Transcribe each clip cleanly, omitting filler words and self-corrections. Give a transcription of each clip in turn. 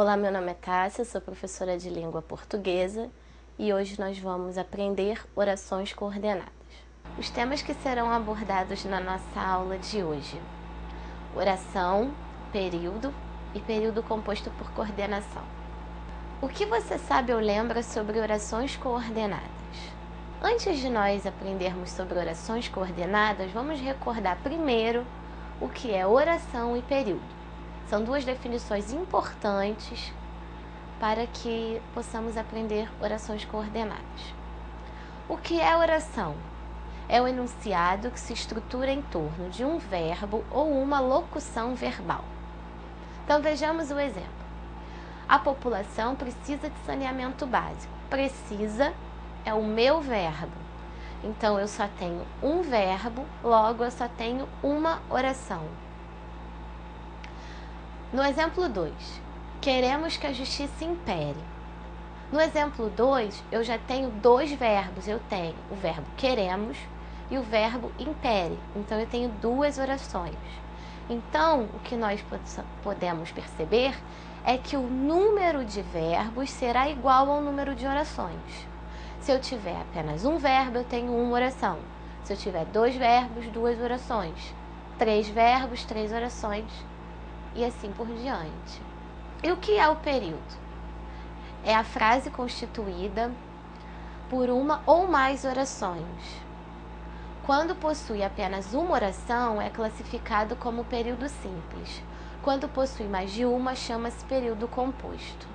Olá, meu nome é Tássia, sou professora de língua portuguesa e hoje nós vamos aprender orações coordenadas. Os temas que serão abordados na nossa aula de hoje: oração, período e período composto por coordenação. O que você sabe ou lembra sobre orações coordenadas? Antes de nós aprendermos sobre orações coordenadas, vamos recordar primeiro o que é oração e período. São duas definições importantes para que possamos aprender orações coordenadas. O que é oração? É o enunciado que se estrutura em torno de um verbo ou uma locução verbal. Então vejamos o exemplo. A população precisa de saneamento básico. Precisa é o meu verbo. Então eu só tenho um verbo, logo eu só tenho uma oração. No exemplo 2, queremos que a justiça impere. No exemplo 2, eu já tenho dois verbos. Eu tenho o verbo queremos e o verbo impere. Então, eu tenho duas orações. Então, o que nós podemos perceber é que o número de verbos será igual ao número de orações. Se eu tiver apenas um verbo, eu tenho uma oração. Se eu tiver dois verbos, duas orações. Três verbos, três orações. E assim por diante. E o que é o período? É a frase constituída por uma ou mais orações. Quando possui apenas uma oração, é classificado como período simples. Quando possui mais de uma, chama-se período composto.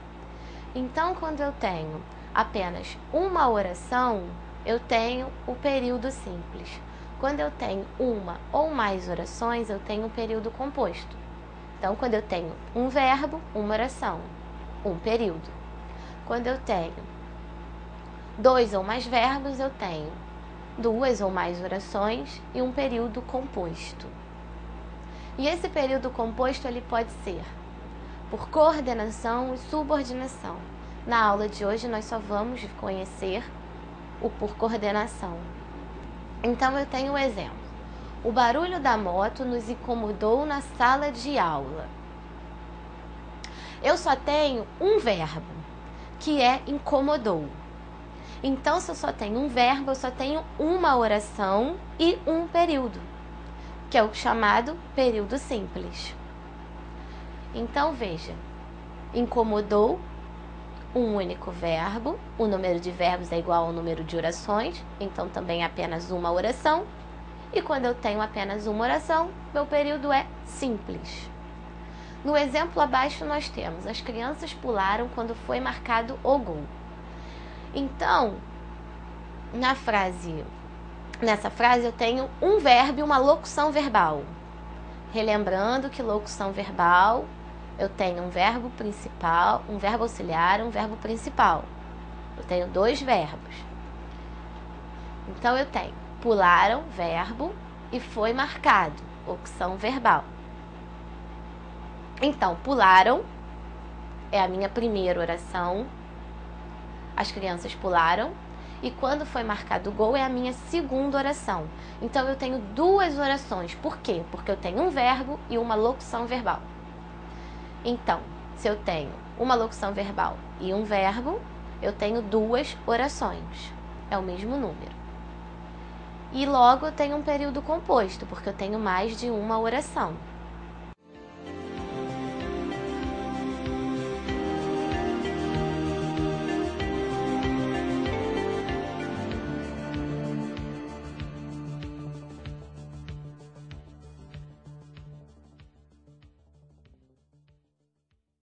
Então, quando eu tenho apenas uma oração, eu tenho o período simples. Quando eu tenho uma ou mais orações, eu tenho o período composto. Então, quando eu tenho um verbo, uma oração, um período. Quando eu tenho dois ou mais verbos, eu tenho duas ou mais orações e um período composto. E esse período composto ele pode ser por coordenação e subordinação. Na aula de hoje, nós só vamos conhecer o por coordenação. Então, eu tenho um exemplo. O barulho da moto nos incomodou na sala de aula. Eu só tenho um verbo, que é incomodou. Então, se eu só tenho um verbo, eu só tenho uma oração e um período, que é o chamado período simples. Então, veja, incomodou, um único verbo, o número de verbos é igual ao número de orações, então também apenas uma oração. E quando eu tenho apenas uma oração, meu período é simples. No exemplo abaixo nós temos: as crianças pularam quando foi marcado o gol. Então, nessa frase eu tenho um verbo e uma locução verbal. Relembrando que locução verbal, eu tenho um verbo principal, um verbo auxiliar, um verbo principal. Eu tenho dois verbos. Então eu tenho pularam, verbo, e foi marcado, locução verbal. Então, pularam é a minha primeira oração. As crianças pularam. E quando foi marcado o gol é a minha segunda oração. Então, eu tenho duas orações. Por quê? Porque eu tenho um verbo e uma locução verbal. Então, se eu tenho uma locução verbal e um verbo, eu tenho duas orações. É o mesmo número. E logo eu tenho um período composto, porque eu tenho mais de uma oração.